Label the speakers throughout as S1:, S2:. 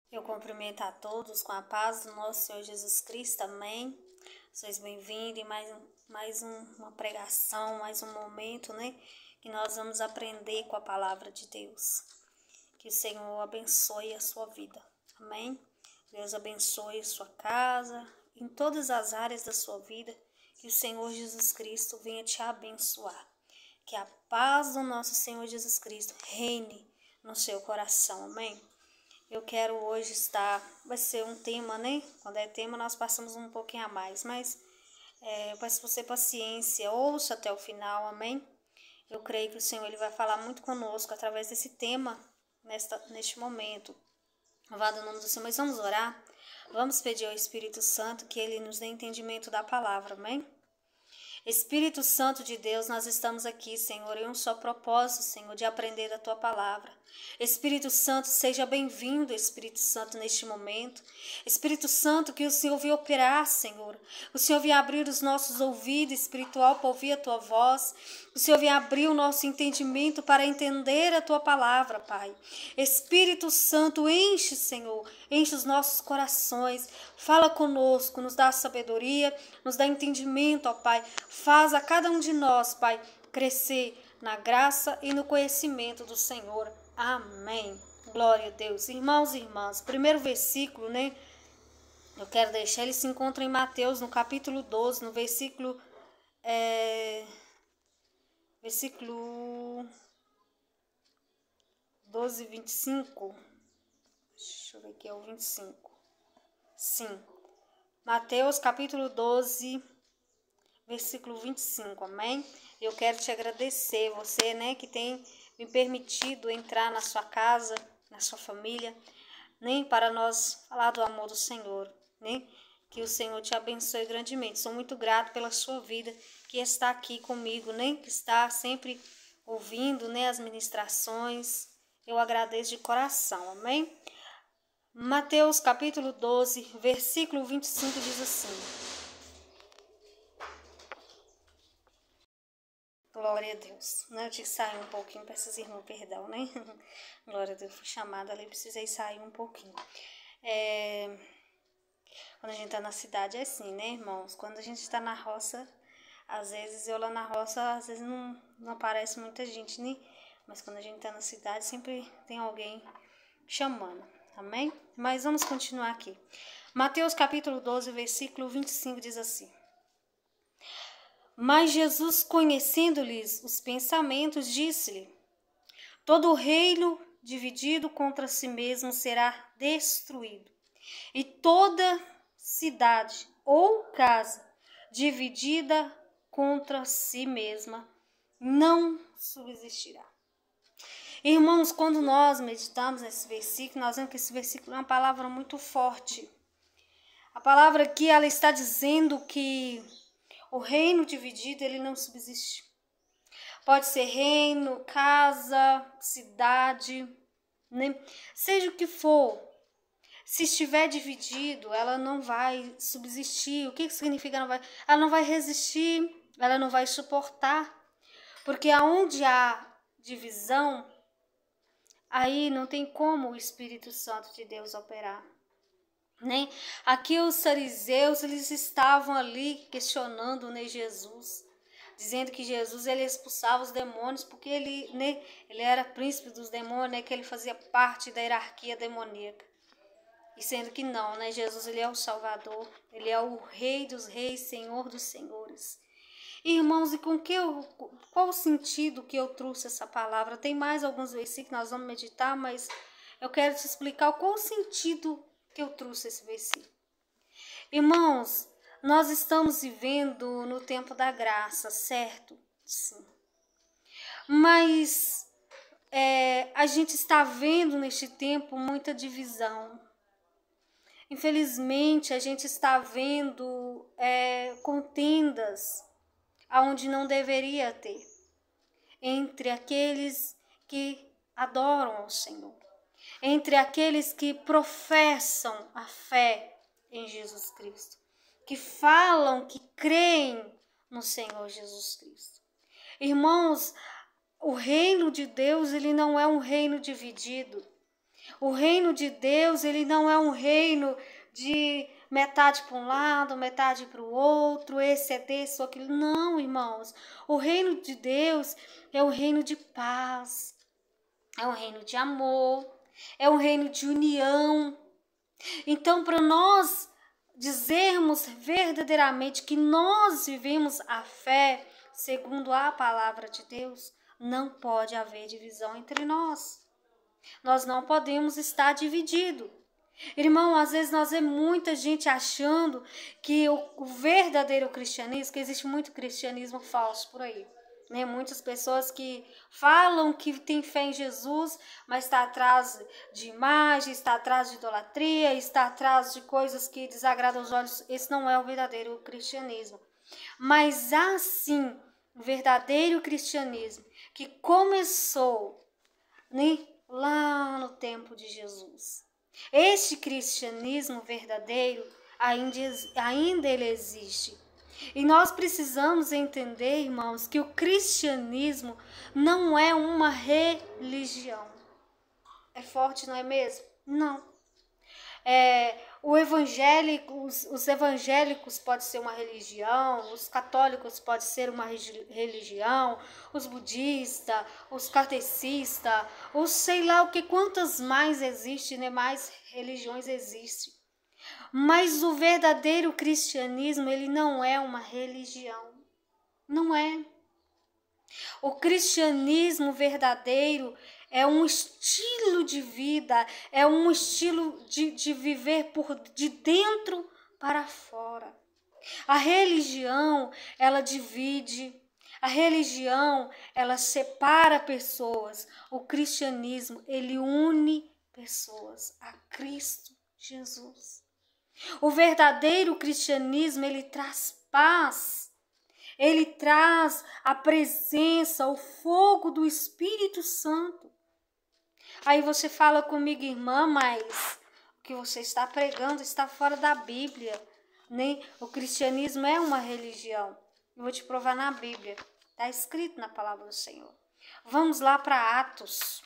S1: Eu cumprimento a todos com a paz do nosso Senhor Jesus Cristo, amém? Sois bem-vindos em uma pregação, mais um momento, que nós vamos aprender com a palavra de Deus. Que o Senhor abençoe a sua vida, amém? Deus abençoe a sua casa, em todas as áreas da sua vida, que o Senhor Jesus Cristo venha te abençoar. Que a paz do nosso Senhor Jesus Cristo reine no seu coração, amém? Eu quero hoje vai ser um tema, Quando é tema nós passamos um pouquinho a mais, mas peço você paciência, ouça até o final, amém? Eu creio que o Senhor ele vai falar muito conosco através desse tema, neste momento. Louvado o nome do Senhor, mas vamos orar? Vamos pedir ao Espírito Santo que ele nos dê entendimento da palavra, amém? Espírito Santo de Deus, nós estamos aqui, Senhor, em um só propósito, Senhor, de aprender a Tua palavra. Espírito Santo, seja bem-vindo, Espírito Santo, neste momento. Espírito Santo, que o Senhor venha operar, Senhor. O Senhor venha abrir os nossos ouvidos espiritual para ouvir a Tua voz. O Senhor venha abrir o nosso entendimento para entender a Tua palavra, Pai. Espírito Santo, enche, Senhor, enche os nossos corações. Fala conosco, nos dá sabedoria, nos dá entendimento, ó Pai. Faz a cada um de nós, Pai, crescer na graça e no conhecimento do Senhor. Amém. Glória a Deus. Irmãos e irmãs, primeiro versículo, eu quero deixar, ele se encontra em Mateus, no capítulo 12, no versículo 12, 25. Deixa eu ver aqui, é o 25. Sim. Mateus, capítulo 12, versículo 25, amém? Eu quero te agradecer, você, que tem me permitido entrar na sua casa, na sua família, para nós falar do amor do Senhor, Que o Senhor te abençoe grandemente. Sou muito grato pela sua vida, que está aqui comigo, Que está sempre ouvindo, as ministrações. Eu agradeço de coração, amém? Mateus capítulo 12, versículo 25 diz assim: Glória a Deus. Eu tive que sair um pouquinho para esses irmãos, perdão, Glória a Deus, fui chamada ali, precisei sair um pouquinho. Quando a gente tá na cidade é assim, irmãos? Quando a gente está na roça, às vezes eu lá na roça, às vezes não aparece muita gente, Mas quando a gente tá na cidade, sempre tem alguém chamando, amém? Mas vamos continuar aqui. Mateus capítulo 12, versículo 25 diz assim: Mas Jesus, conhecendo-lhes os pensamentos, disse-lhe: Todo reino dividido contra si mesmo será destruído, e toda cidade ou casa dividida contra si mesma não subsistirá. Irmãos, quando nós meditamos nesse versículo, nós vemos que esse versículo é uma palavra muito forte. A palavra aqui, ela está dizendo que o reino dividido, ele não subsiste. Pode ser reino, casa, cidade, Seja o que for. Se estiver dividido, ela não vai subsistir. O que significa não vai? Ela não vai resistir, ela não vai suportar. Porque aonde há divisão, aí não tem como o Espírito Santo de Deus operar. Aqui os fariseus, eles estavam ali questionando Jesus, dizendo que Jesus ele expulsava os demônios porque ele era príncipe dos demônios, que ele fazia parte da hierarquia demoníaca. E sendo que não, Jesus ele é o Salvador, ele é o Rei dos Reis, Senhor dos Senhores. Irmãos, e qual o sentido que eu trouxe essa palavra? Tem mais alguns versículos que nós vamos meditar, mas eu quero te explicar qual o sentido que eu trouxe esse versículo. Irmãos, nós estamos vivendo no tempo da graça, certo? Sim. Mas a gente está vendo neste tempo muita divisão. Infelizmente, a gente está vendo contendas aonde não deveria ter, entre aqueles que adoram ao Senhor, entre aqueles que professam a fé em Jesus Cristo, que falam, que creem no Senhor Jesus Cristo. Irmãos, o reino de Deus, ele não é um reino dividido. O reino de Deus, ele não é um reino de metade para um lado, metade para o outro, esse é desse ou aquilo. Não, irmãos. O reino de Deus é um reino de paz, é um reino de amor, é um reino de união. Então, para nós dizermos verdadeiramente que nós vivemos a fé segundo a palavra de Deus, não pode haver divisão entre nós. Nós não podemos estar divididos. Irmão, às vezes nós vemos muita gente achando que o verdadeiro cristianismo, que existe muito cristianismo falso por aí, né? Muitas pessoas que falam que tem fé em Jesus, mas está atrás de imagens, está atrás de idolatria, está atrás de coisas que desagradam os olhos. Esse não é o verdadeiro cristianismo. Mas há sim o verdadeiro cristianismo que começou, né, lá no tempo de Jesus. Este cristianismo verdadeiro ainda ele existe. E nós precisamos entender, irmãos, que o cristianismo não é uma religião. É forte, não é mesmo? Não. Os evangélicos podem ser uma religião, os católicos podem ser uma religião, os budistas, os kardecistas, os sei lá o que, quantas mais existem, né? Mais religiões existem. Mas o verdadeiro cristianismo, ele não é uma religião. Não é. O cristianismo verdadeiro é um estilo de vida, é um estilo de viver de dentro para fora. A religião, ela divide, a religião, ela separa pessoas. O cristianismo, ele une pessoas a Cristo Jesus. O verdadeiro cristianismo, ele traz paz. Ele traz a presença, o fogo do Espírito Santo. Aí você fala comigo, irmã, mas o que você está pregando está fora da Bíblia, né? O cristianismo é uma religião. Eu vou te provar na Bíblia. Está escrito na palavra do Senhor. Vamos lá para Atos.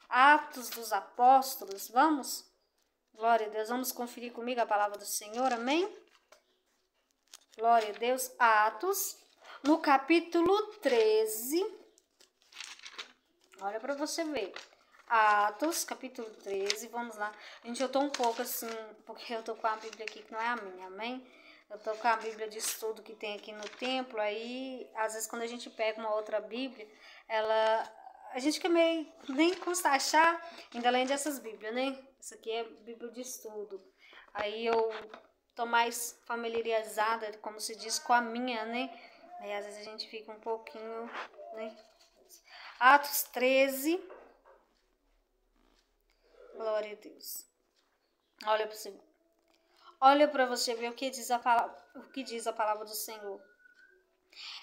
S1: Atos dos Apóstolos. Vamos? Glória a Deus. Vamos conferir comigo a palavra do Senhor. Amém? Glória a Deus. Atos, no capítulo 13. Olha para você ver. Atos, capítulo 13. Vamos lá. Gente, eu tô um pouco assim, porque eu tô com a Bíblia aqui que não é a minha, amém? Eu tô com a Bíblia de estudo que tem aqui no templo. Aí, às vezes, quando a gente pega uma outra Bíblia, a gente quer meio nem custa achar, ainda além dessas Bíblias, né? Essa aqui é Bíblia de estudo. Aí eu tô mais familiarizada, como se diz, com a minha, né? Aí às vezes a gente fica um pouquinho, né? Atos 13. Glória a Deus. Olha para você. Olha para você ver o que diz a palavra do Senhor.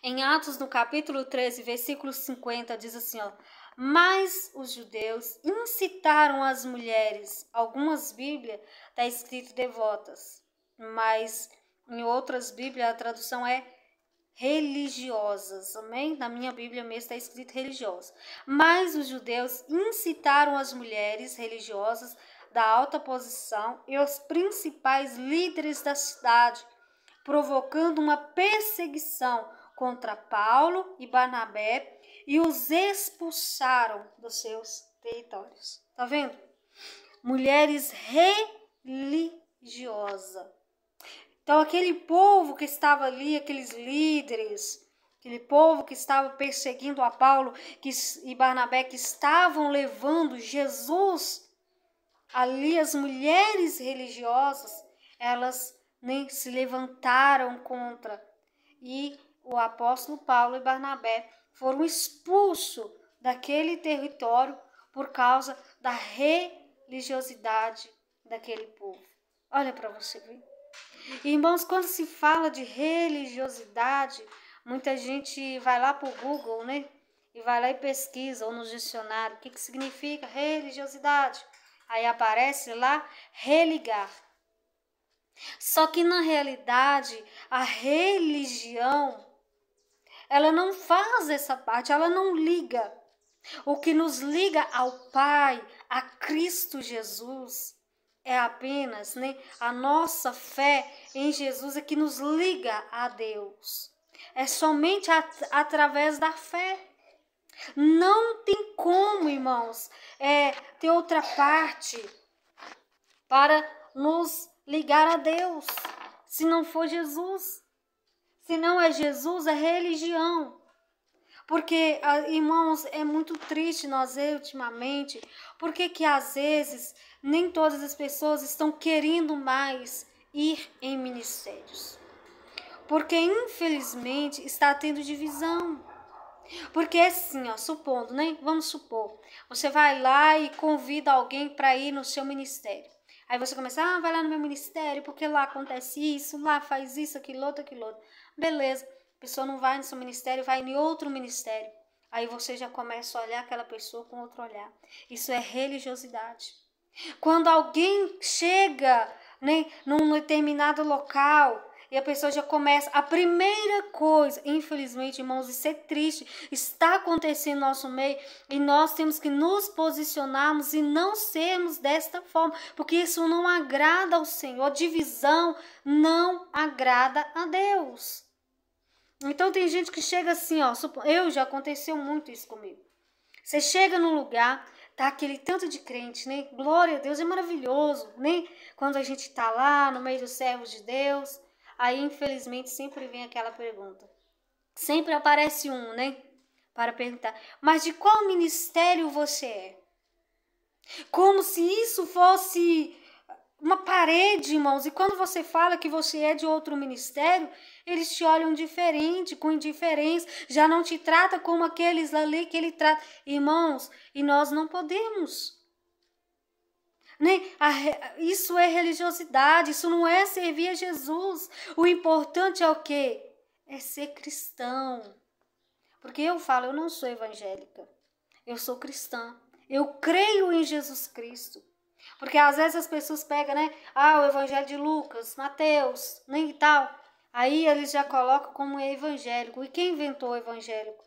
S1: Em Atos, no capítulo 13, versículo 50, diz assim, ó: mas os judeus incitaram as mulheres. Algumas Bíblias está escrito devotas, mas em outras Bíblias a tradução é religiosas, amém? Na minha Bíblia mesmo está escrito religiosa. Mas os judeus incitaram as mulheres religiosas da alta posição e os principais líderes da cidade, provocando uma perseguição contra Paulo e Barnabé, e os expulsaram dos seus territórios. Tá vendo? Mulheres religiosas. Então, aquele povo que estava ali, aqueles líderes, aquele povo que estava perseguindo a Paulo e Barnabé, que estavam levando Jesus, ali as mulheres religiosas, elas nem se levantaram contra. E o apóstolo Paulo e Barnabé foram expulsos daquele território por causa da religiosidade daquele povo. Olha para você ver. Irmãos, quando se fala de religiosidade, muita gente vai lá para o Google, né? E vai lá e pesquisa, ou no dicionário, o que significa religiosidade. Aí aparece lá, religar. Só que na realidade, a religião, ela não faz essa parte, ela não liga. O que nos liga ao Pai, a Cristo Jesus. É apenas, né, a nossa fé em Jesus é que nos liga a Deus. É somente através da fé. Não tem como, irmãos, ter outra parte para nos ligar a Deus, se não for Jesus. Se não é Jesus, é religião. Porque, irmãos, é muito triste nós ver ultimamente, porque que às vezes nem todas as pessoas estão querendo mais ir em ministérios. Porque, infelizmente, está tendo divisão. Porque assim, ó, supondo, né? Vamos supor, você vai lá e convida alguém para ir no seu ministério. Aí você começa, vai lá no meu ministério, porque lá acontece isso, lá faz isso, aquilo outro, aquilo outro. Beleza, a pessoa não vai no seu ministério, vai em outro ministério. Aí você já começa a olhar aquela pessoa com outro olhar. Isso é religiosidade. Quando alguém chega, né, num determinado local e a pessoa já começa, a primeira coisa, infelizmente, irmãos, isso é triste, está acontecendo no nosso meio e nós temos que nos posicionarmos e não sermos desta forma, porque isso não agrada ao Senhor, divisão não agrada a Deus. Então tem gente que chega assim, ó, já aconteceu muito isso comigo. Você chega num lugar, tá aquele tanto de crente, né? Glória a Deus, é maravilhoso, né? Quando a gente tá lá no meio dos servos de Deus, aí infelizmente sempre vem aquela pergunta. Sempre aparece um, né? Para perguntar, mas de qual ministério você é? Como se isso fosse uma parede, irmãos, e quando você fala que você é de outro ministério, eles te olham diferente, com indiferença, já não te trata como aqueles ali que ele trata. Irmãos, e nós não podemos. Né? Isso é religiosidade, isso não é servir a Jesus. O importante é o quê? É ser cristão. Porque eu falo, eu não sou evangélica, eu sou cristã. Eu creio em Jesus Cristo. Porque às vezes as pessoas pegam, né? O evangelho de Lucas, Mateus, nem tal. Aí eles já colocam como evangélico. E quem inventou o evangélico?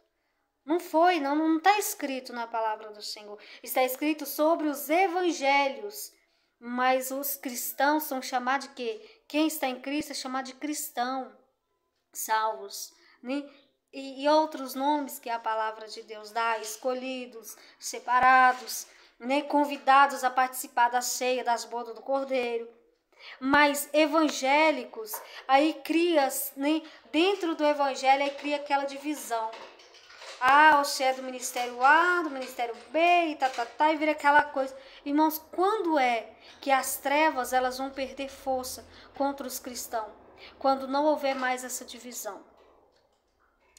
S1: Não foi, não está escrito na palavra do Senhor. Está escrito sobre os evangelhos. Mas os cristãos são chamados de quê? Quem está em Cristo é chamado de cristão, salvos, né? E outros nomes que a palavra de Deus dá, escolhidos, separados, né, convidados a participar da ceia, das bodas do Cordeiro. Mas evangélicos, aí cria, né, dentro do evangelho, aí cria aquela divisão. Você é do ministério A, do ministério B, e vira aquela coisa. Irmãos, quando é que as trevas elas vão perder força contra os cristãos? Quando não houver mais essa divisão.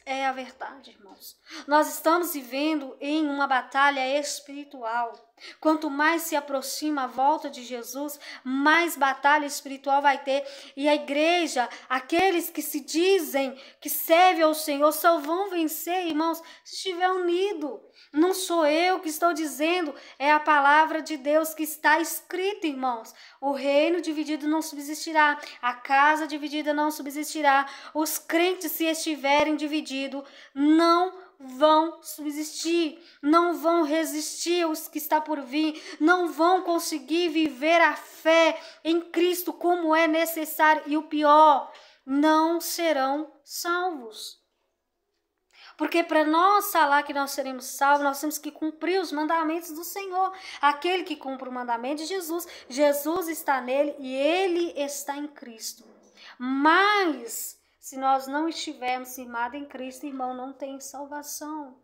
S1: É a verdade, irmãos. Nós estamos vivendo em uma batalha espiritual. Quanto mais se aproxima a volta de Jesus, mais batalha espiritual vai ter. E a igreja, aqueles que se dizem que servem ao Senhor, só vão vencer, irmãos, se estiver unido. Não sou eu que estou dizendo, é a palavra de Deus que está escrita, irmãos. O reino dividido não subsistirá, a casa dividida não subsistirá. Os crentes, se estiverem divididos, não vão subsistir, não vão resistir aos que está por vir, não vão conseguir viver a fé em Cristo como é necessário. E o pior, não serão salvos. Porque para nós falar que nós seremos salvos, nós temos que cumprir os mandamentos do Senhor. Aquele que cumpre o mandamento de Jesus, Jesus está nele e ele está em Cristo. Mas, se nós não estivermos firmados em Cristo, irmão, não tem salvação.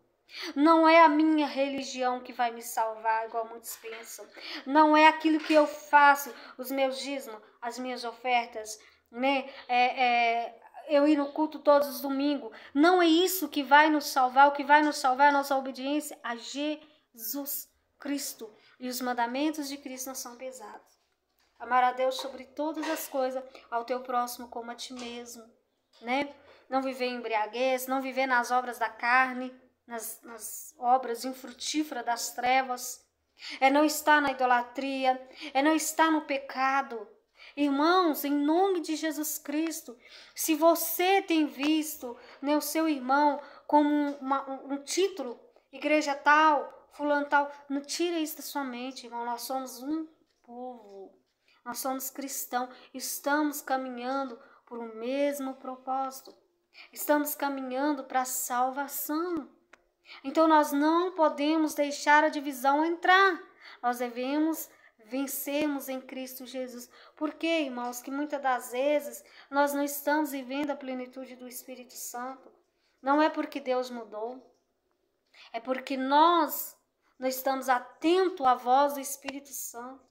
S1: Não é a minha religião que vai me salvar, igual muitos pensam. Não é aquilo que eu faço, os meus dízimos, as minhas ofertas, né? Eu ir no culto todos os domingos. Não é isso que vai nos salvar. O que vai nos salvar é a nossa obediência a Jesus Cristo. E os mandamentos de Cristo não são pesados. Amar a Deus sobre todas as coisas, ao teu próximo como a ti mesmo, né? Não viver em embriaguez, não viver nas obras da carne, nas obras infrutíferas das trevas. É não estar na idolatria, é não estar no pecado. Irmãos, em nome de Jesus Cristo, se você tem visto, né, o seu irmão como um título, igreja tal, fulano tal. Não tira isso da sua mente, irmão. Nós somos um povo. Nós somos cristãos. Estamos caminhando por um mesmo propósito. Estamos caminhando para a salvação. Então nós não podemos deixar a divisão entrar. Nós devemos vencermos em Cristo Jesus. Por quê, irmãos? Que muitas das vezes nós não estamos vivendo a plenitude do Espírito Santo. Não é porque Deus mudou. É porque nós não estamos atentos à voz do Espírito Santo.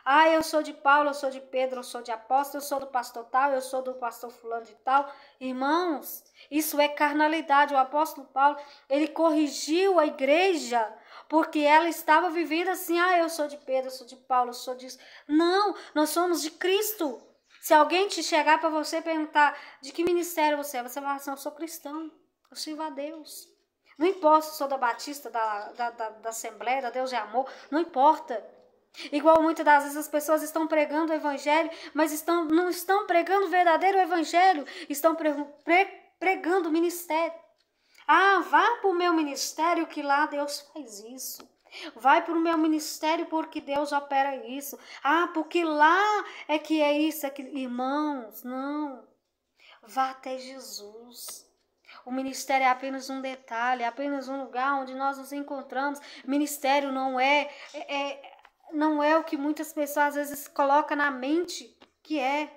S1: Ah, eu sou de Paulo, eu sou de Pedro, eu sou de apóstolo, eu sou do pastor tal, eu sou do pastor fulano de tal. Irmãos, isso é carnalidade. O apóstolo Paulo, ele corrigiu a igreja porque ela estava vivendo assim. Ah, eu sou de Pedro, eu sou de Paulo, eu sou disso. Não, nós somos de Cristo. Se alguém te chegar para você e perguntar de que ministério você vai falar assim, eu sou cristão, eu sirvo a Deus. Não importa se eu sou da Batista, da Assembleia, da Deus de Amor, não importa. Igual muitas das vezes as pessoas estão pregando o evangelho, mas não estão pregando o verdadeiro evangelho, estão pregando o ministério. Ah, vá para o meu ministério que lá Deus faz isso. Vai para o meu ministério porque Deus opera isso. Ah, porque lá é que é isso. Irmãos, não. Vá até Jesus. O ministério é apenas um detalhe, é apenas um lugar onde nós nos encontramos. Ministério não é o que muitas pessoas às vezes colocam na mente que é.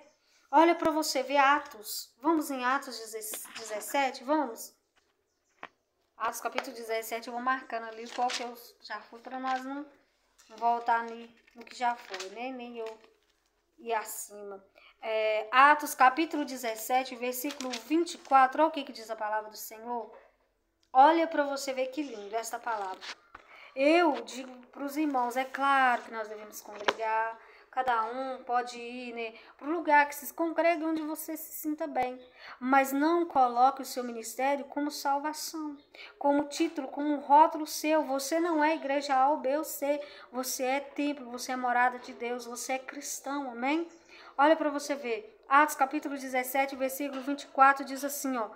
S1: Olha para você ver Atos. Vamos em Atos 17? Vamos? Atos capítulo 17, eu vou marcando ali qual que eu já fui para nós não voltar no que já foi, né? Nem eu ir acima. Atos capítulo 17, versículo 24, olha o que diz a palavra do Senhor. Olha para você ver que lindo essa palavra. Eu digo para os irmãos, é claro que nós devemos congregar, cada um pode ir, né, para o lugar que se congregue onde você se sinta bem, mas não coloque o seu ministério como salvação, como título, como rótulo seu. Você não é igreja A ou B ou C, você é templo, você é morada de Deus, você é cristão, amém? Olha para você ver, Atos capítulo 17, versículo 24 diz assim, ó,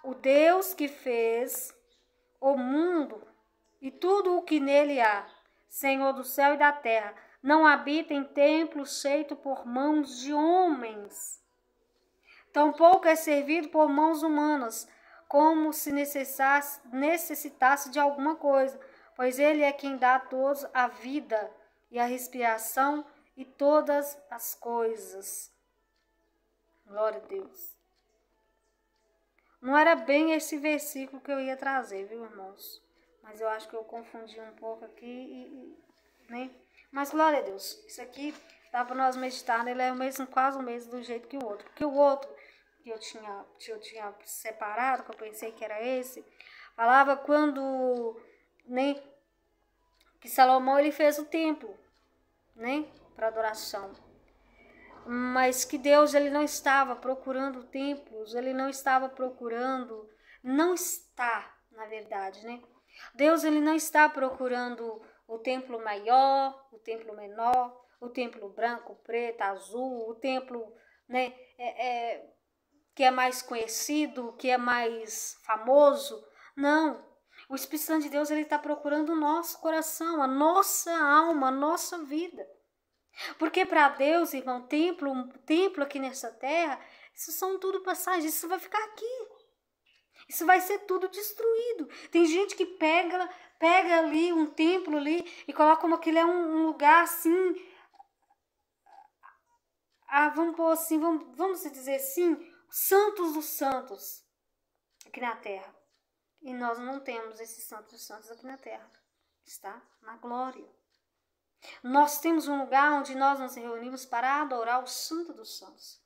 S1: o Deus que fez o mundo e tudo o que nele há, Senhor do céu e da terra, não habita em templos feitos por mãos de homens. Tampouco é servido por mãos humanas, como se necessitasse de alguma coisa, pois ele é quem dá a todos a vida e a respiração e todas as coisas. Glória a Deus. Não era bem esse versículo que eu ia trazer, viu, irmãos? Mas eu acho que eu confundi um pouco aqui, né? Mas glória a Deus. Isso aqui dá para nós meditar, né? Ele é o mesmo, quase o mesmo do jeito que o outro. Porque o outro que eu tinha separado, que eu pensei que era esse, falava quando, né? Que Salomão ele fez o templo, né? Para adoração. Mas que Deus ele não estava procurando templos, ele não estava procurando, não está, na verdade, né? Deus ele não está procurando o templo maior, o templo menor, o templo branco, preto, azul, o templo, né, que é mais conhecido, que é mais famoso. Não. O Espírito Santo de Deus ele está procurando o nosso coração, a nossa alma, a nossa vida. Porque para Deus, irmão, templo aqui nessa terra, isso são tudo passagens, isso vai ficar aqui. Isso vai ser tudo destruído. Tem gente que pega ali um templo ali e coloca como aquele é um lugar assim, vamos pôr assim, vamos dizer assim, santos dos santos aqui na terra. E nós não temos esses santos dos santos aqui na terra. Está na glória. Nós temos um lugar onde nós nos reunimos para adorar o Santo dos Santos.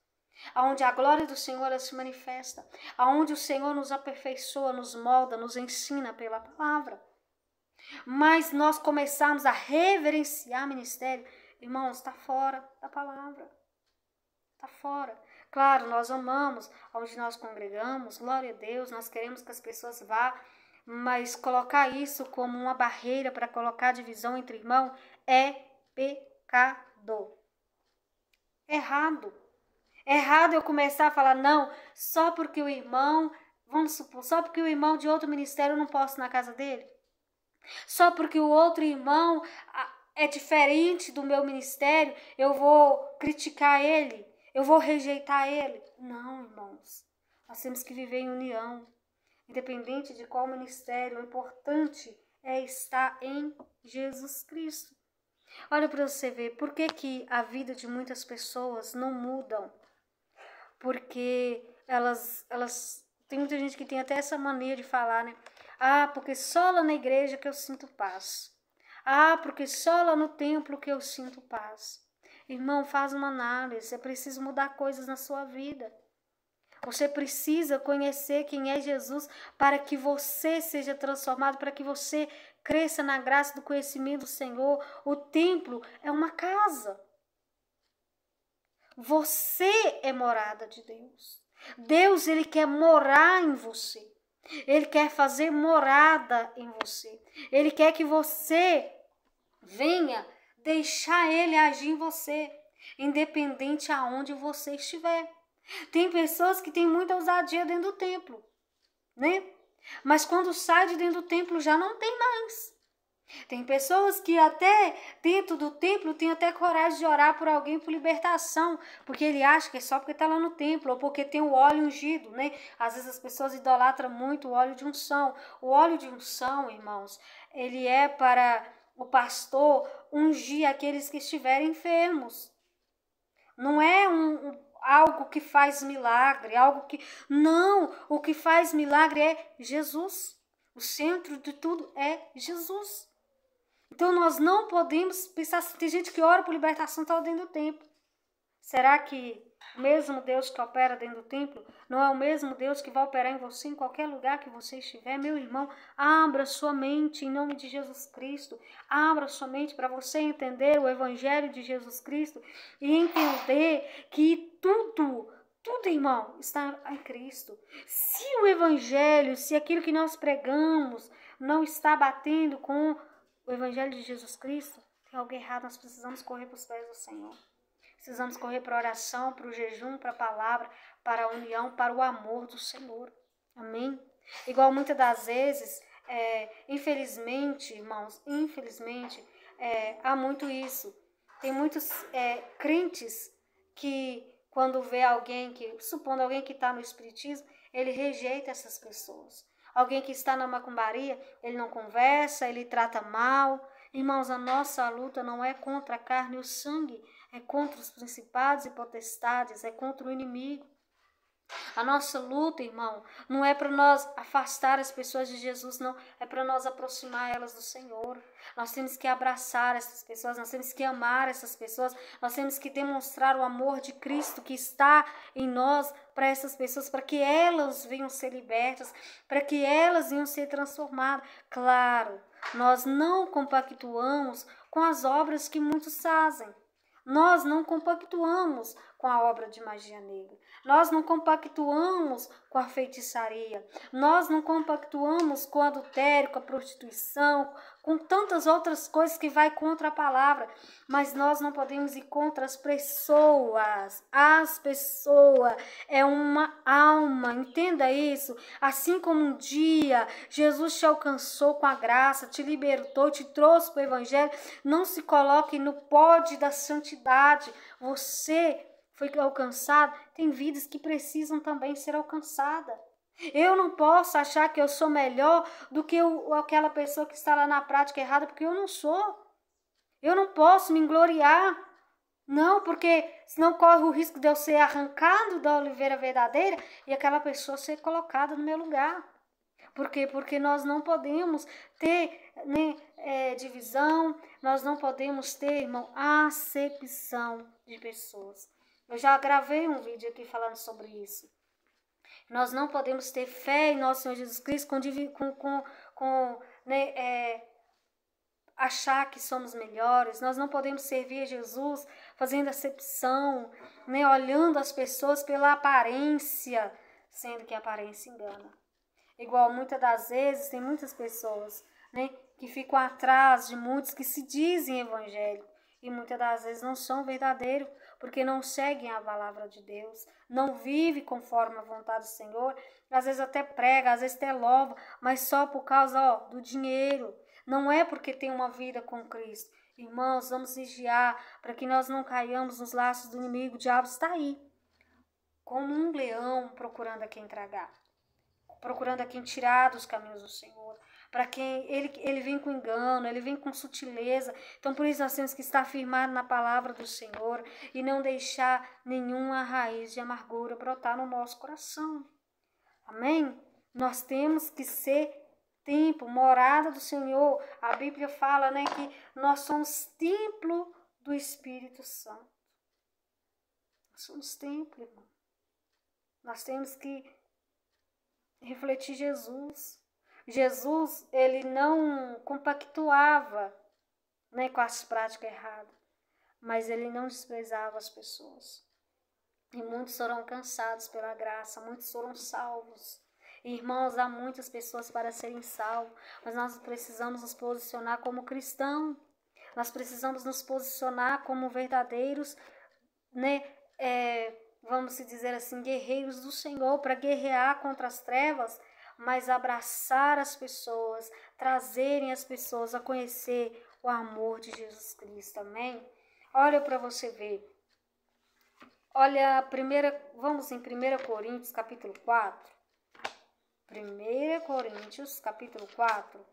S1: Onde a glória do Senhor se manifesta. Onde o Senhor nos aperfeiçoa, nos molda, nos ensina pela palavra. Mas nós começamos a reverenciar o ministério. Irmãos, está fora da palavra. Está fora. Claro, nós amamos onde nós congregamos. Glória a Deus, nós queremos que as pessoas vá. Mas colocar isso como uma barreira para colocar divisão entre irmãos é pecado. Errado. Errado eu começar a falar, não, só porque o irmão, vamos supor, só porque o irmão de outro ministério eu não posso ir na casa dele. Só porque o outro irmão é diferente do meu ministério, eu vou criticar ele, eu vou rejeitar ele. Não, irmãos. Nós temos que viver em união. Independente de qual ministério, o importante é estar em Jesus Cristo. Olha para você ver, por que a vida de muitas pessoas não mudam? Porque tem muita gente que tem até essa mania de falar, né? Ah, porque só lá na igreja que eu sinto paz. Ah, porque só lá no templo que eu sinto paz. Irmão, faz uma análise, é preciso mudar coisas na sua vida. Você precisa conhecer quem é Jesus para que você seja transformado, para que você cresça na graça do conhecimento do Senhor. O templo é uma casa. Você é morada de Deus. Deus, ele quer morar em você. Ele quer fazer morada em você. Ele quer que você venha deixar ele agir em você, independente aonde você estiver. Tem pessoas que têm muita ousadia dentro do templo, né? Mas quando sai de dentro do templo já não tem mais. Tem pessoas que até dentro do templo tem até coragem de orar por alguém por libertação, porque ele acha que é só porque está lá no templo, ou porque tem o óleo ungido, né? Às vezes as pessoas idolatram muito o óleo de unção. O óleo de unção, irmãos, ele é para o pastor ungir aqueles que estiverem enfermos. Não é algo que faz milagre, algo que... Não, o que faz milagre é Jesus. O centro de tudo é Jesus. Então nós não podemos pensar assim, tem gente que ora por libertação está dentro do templo. Será que o mesmo Deus que opera dentro do templo não é o mesmo Deus que vai operar em você em qualquer lugar que você estiver? Meu irmão, abra sua mente em nome de Jesus Cristo. Abra sua mente para você entender o Evangelho de Jesus Cristo e entender que tudo, irmão, está em Cristo. Se o Evangelho, se aquilo que nós pregamos não está batendo com o Evangelho de Jesus Cristo, tem algo errado, nós precisamos correr para os pés do Senhor. Precisamos correr para a oração, para o jejum, para a palavra, para a união, para o amor do Senhor. Amém? Igual muitas das vezes, infelizmente, irmãos, há muito isso. Tem muitos crentes que, quando vê alguém, supondo alguém que está no espiritismo, ele rejeita essas pessoas. Alguém que está na macumbaria, ele não conversa, ele trata mal. Irmãos, a nossa luta não é contra a carne e o sangue, é contra os principados e potestades, é contra o inimigo. A nossa luta, irmão, não é para nós afastar as pessoas de Jesus, não. É para nós aproximar elas do Senhor. Nós temos que abraçar essas pessoas, nós temos que amar essas pessoas, nós temos que demonstrar o amor de Cristo que está em nós para essas pessoas, para que elas venham ser libertas, para que elas venham ser transformadas. Claro, nós não compactuamos com as obras que muitos fazem. Nós não compactuamos com a obra de magia negra. Nós não compactuamos com a feitiçaria. Nós não compactuamos com o adultério, com a prostituição, com tantas outras coisas que vai contra a palavra. Mas nós não podemos ir contra as pessoas. As pessoas é uma alma, entenda isso. Assim como um dia Jesus te alcançou com a graça, te libertou, te trouxe para o Evangelho, não se coloque no pódio da santidade. Você foi alcançado, tem vidas que precisam também ser alcançadas. Eu não posso achar que eu sou melhor do que aquela pessoa que está lá na prática errada, porque eu não sou. Eu não posso me gloriar. Não, porque senão corre o risco de eu ser arrancado da oliveira verdadeira e aquela pessoa ser colocada no meu lugar. Por quê? Porque nós não podemos ter divisão, nós não podemos ter, irmão, acepção de pessoas. Eu já gravei um vídeo aqui falando sobre isso. Nós não podemos ter fé em nosso Senhor Jesus Cristo achar que somos melhores. Nós não podemos servir a Jesus fazendo acepção, olhando as pessoas pela aparência, sendo que a aparência engana. Igual muitas das vezes tem muitas pessoas que ficam atrás de muitos que se dizem evangélicos e muitas das vezes não são verdadeiros, porque não seguem a palavra de Deus, não vivem conforme a vontade do Senhor, às vezes até prega, às vezes até louva, mas só por causa do dinheiro, não é porque tem uma vida com Cristo. Irmãos, vamos vigiar para que nós não caiamos nos laços do inimigo. O diabo está aí, como um leão procurando a quem tragar, procurando a quem tirar dos caminhos do Senhor. Para quem ele vem com engano, ele vem com sutileza. Então, por isso, nós temos que estar firmados na palavra do Senhor e não deixar nenhuma raiz de amargura brotar no nosso coração. Amém? Nós temos que ser templo, morada do Senhor. A Bíblia fala, né, que nós somos templo do Espírito Santo. Nós somos templo, irmão. Nós temos que refletir Jesus. Jesus, ele não compactuava, né, com as práticas erradas, mas ele não desprezava as pessoas. E muitos foram alcançados pela graça, muitos foram salvos. E, irmãos, há muitas pessoas para serem salvos, mas nós precisamos nos posicionar como cristãos. Nós precisamos nos posicionar como verdadeiros, né, vamos dizer assim, guerreiros do Senhor, para guerrear contra as trevas, mas abraçar as pessoas, trazerem as pessoas a conhecer o amor de Jesus Cristo, amém? Olha para você ver. Olha, vamos em 1 Coríntios, capítulo 4. 1 Coríntios, capítulo 4.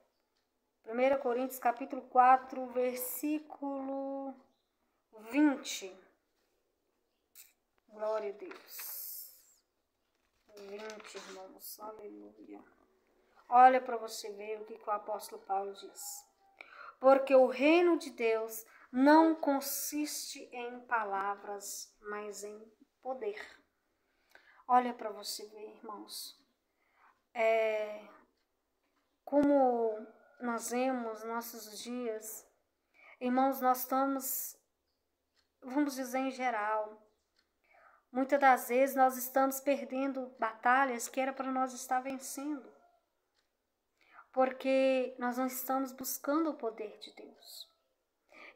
S1: 1 Coríntios, capítulo 4, versículo 20. Glória a Deus. 20, irmãos. Aleluia. Olha para você ver o que o apóstolo Paulo diz. Porque o reino de Deus não consiste em palavras, mas em poder. Olha para você ver, irmãos. Como nós vemos nossos dias, irmãos, nós estamos, vamos dizer em geral, muitas das vezes nós estamos perdendo batalhas que era para nós estar vencendo. Porque nós não estamos buscando o poder de Deus.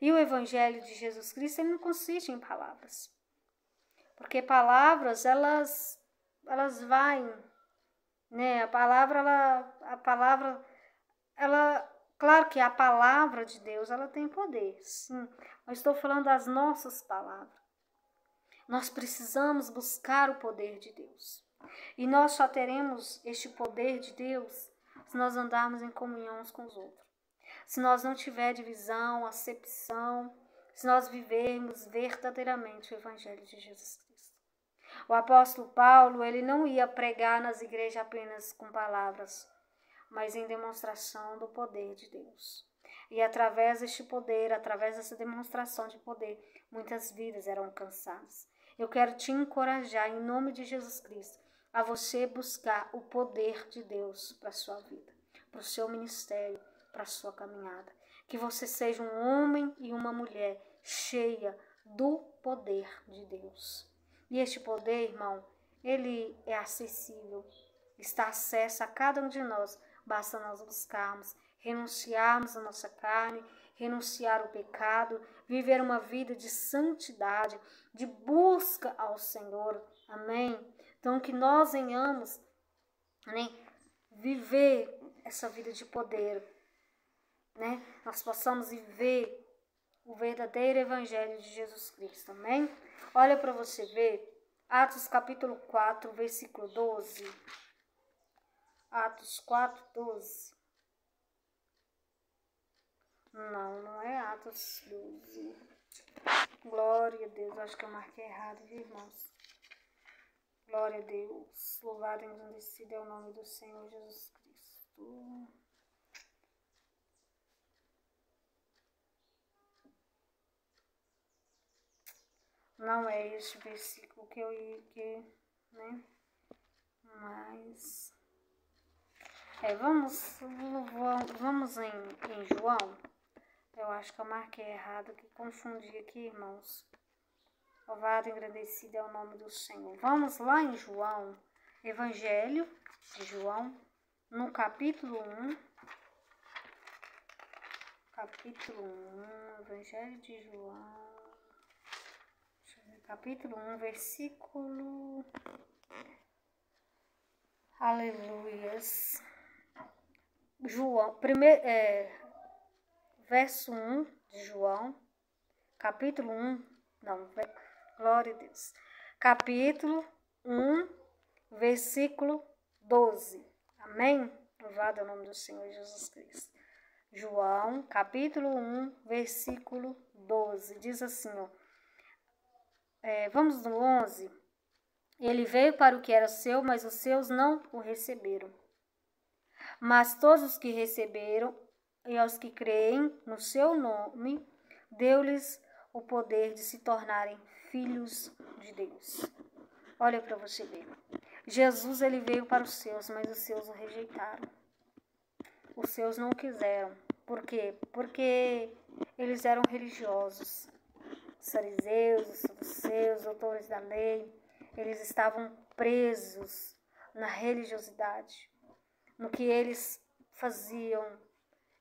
S1: E o Evangelho de Jesus Cristo, ele não consiste em palavras. Porque palavras, elas vão, né? Claro que a palavra de Deus, ela tem poder, sim. Mas estou falando das nossas palavras. Nós precisamos buscar o poder de Deus. E nós só teremos este poder de Deus se nós andarmos em comunhão uns com os outros. Se nós não tiver divisão, acepção, se nós vivermos verdadeiramente o Evangelho de Jesus Cristo. O apóstolo Paulo, ele não ia pregar nas igrejas apenas com palavras, mas em demonstração do poder de Deus. E através deste poder, através dessa demonstração de poder, muitas vidas eram alcançadas. Eu quero te encorajar, em nome de Jesus Cristo, a você buscar o poder de Deus para a sua vida, para o seu ministério, para a sua caminhada. Que você seja um homem e uma mulher cheia do poder de Deus. E este poder, irmão, ele é acessível, está acesso a cada um de nós. Basta nós buscarmos, renunciarmos a nossa carne, renunciar ao pecado, viver uma vida de santidade, de busca ao Senhor. Amém? Então, que nós venhamos, né, viver essa vida de poder, né? Nós possamos viver o verdadeiro Evangelho de Jesus Cristo. Amém? Olha para você ver, Atos capítulo 4, versículo 12. Atos 4, 12. Não é Atos 12. Glória a Deus, acho que eu marquei errado, viu, irmãos? Glória a Deus. Louvado e engrandecido é o nome do Senhor Jesus Cristo. Não é este versículo que eu ia, né? Mas vamos em João. Eu acho que eu marquei errado, que confundi aqui, irmãos. Louvado e engrandecido é o nome do Senhor. Vamos lá em João, Evangelho de João, no capítulo 1. Capítulo 1, Evangelho de João. Deixa eu ver, capítulo 1, versículo... Aleluias. João, verso 1 de João, capítulo 1, não, glória a Deus, capítulo 1, versículo 12. Amém? Louvado é o nome do Senhor Jesus Cristo. João, capítulo 1, versículo 12. Diz assim, ó. Vamos no 11. Ele veio para o que era seu, mas os seus não o receberam. Mas todos os que receberam e aos que creem no seu nome, deu-lhes o poder de se tornarem filhos de Deus. Olha para você ver. Jesus, ele veio para os seus, mas os seus o rejeitaram. Os seus não o quiseram. Por quê? Porque eles eram religiosos. Os fariseus, os saduceus, os doutores da lei, eles estavam presos na religiosidade, no que eles faziam,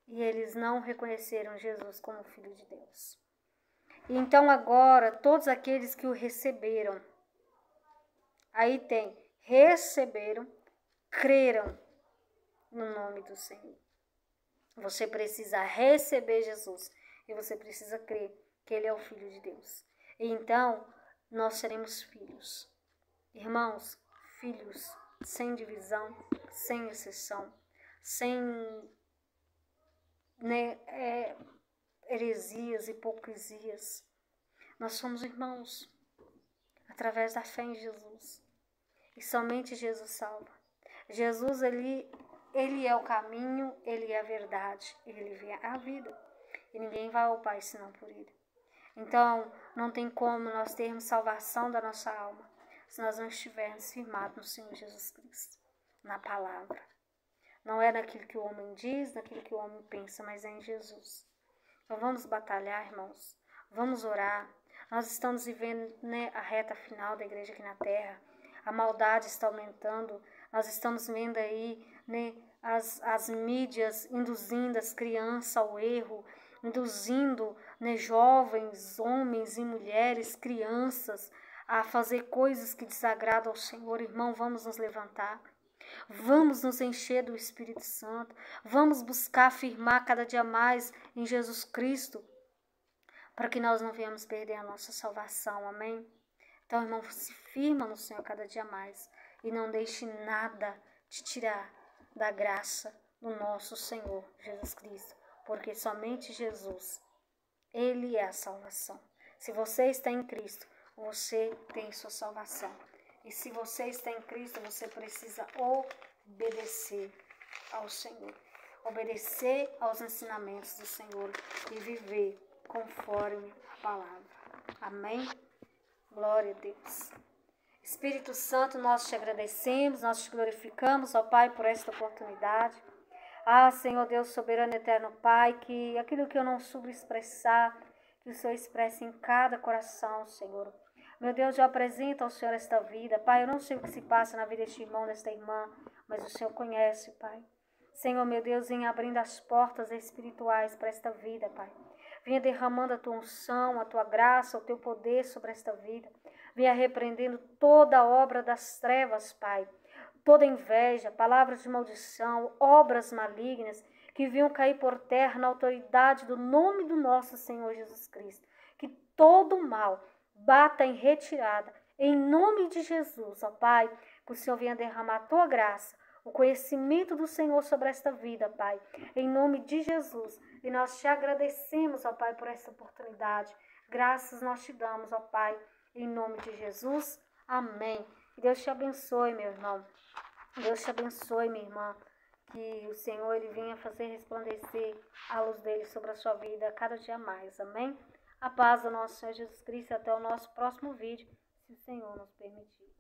S1: e eles não reconheceram Jesus como Filho de Deus. E então agora, todos aqueles que o receberam, aí tem, receberam, creram no nome do Senhor. Você precisa receber Jesus e você precisa crer que Ele é o Filho de Deus. E então, nós seremos filhos. Irmãos, filhos sem divisão, sem exceção, sem heresias, hipocrisias. Nós somos irmãos através da fé em Jesus. E somente Jesus salva. Jesus, ele é o caminho, Ele é a verdade, Ele é a vida. E ninguém vai ao Pai senão por Ele. Então, não tem como nós termos salvação da nossa alma se nós não estivermos firmados no Senhor Jesus Cristo, na palavra. Não é naquilo que o homem diz, naquilo que o homem pensa, mas é em Jesus. Então vamos batalhar, irmãos. Vamos orar. Nós estamos vivendo, a reta final da igreja aqui na terra. A maldade está aumentando. Nós estamos vendo aí, as mídias induzindo as crianças ao erro, induzindo, jovens, homens e mulheres, crianças, a fazer coisas que desagradam ao Senhor. Irmão, vamos nos levantar. Vamos nos encher do Espírito Santo. Vamos buscar afirmar cada dia mais em Jesus Cristo, para que nós não venhamos perder a nossa salvação. Amém? Então, irmão, se firma no Senhor cada dia mais e não deixe nada te tirar da graça do nosso Senhor Jesus Cristo, porque somente Jesus, Ele é a salvação. Se você está em Cristo, você tem sua salvação. E se você está em Cristo, você precisa obedecer ao Senhor. Obedecer aos ensinamentos do Senhor e viver conforme a palavra. Amém? Glória a Deus. Espírito Santo, nós te agradecemos, nós te glorificamos, ó Pai, por esta oportunidade. Senhor Deus soberano eterno Pai, que aquilo que eu não soube expressar, que o Senhor expresse em cada coração, Senhor. Meu Deus, eu apresento ao Senhor esta vida. Pai, eu não sei o que se passa na vida deste irmão, desta irmã, mas o Senhor conhece, Pai. Senhor, meu Deus, venha abrindo as portas espirituais para esta vida, Pai. Venha derramando a tua unção, a tua graça, o teu poder sobre esta vida. Venha repreendendo toda obra das trevas, Pai. Toda inveja, palavras de maldição, obras malignas que venham cair por terra na autoridade do nome do nosso Senhor Jesus Cristo. Que todo mal bata em retirada, em nome de Jesus, ó Pai, que o Senhor venha derramar a tua graça, o conhecimento do Senhor sobre esta vida, Pai, em nome de Jesus. E nós te agradecemos, ó Pai, por esta oportunidade. Graças nós te damos, ó Pai, em nome de Jesus. Amém. E Deus te abençoe, meu irmão. Deus te abençoe, minha irmã. Que o Senhor, Ele venha fazer resplandecer a luz dele sobre a sua vida cada dia mais. Amém? A paz do nosso Senhor Jesus Cristo. Até o nosso próximo vídeo, se o Senhor nos permitir.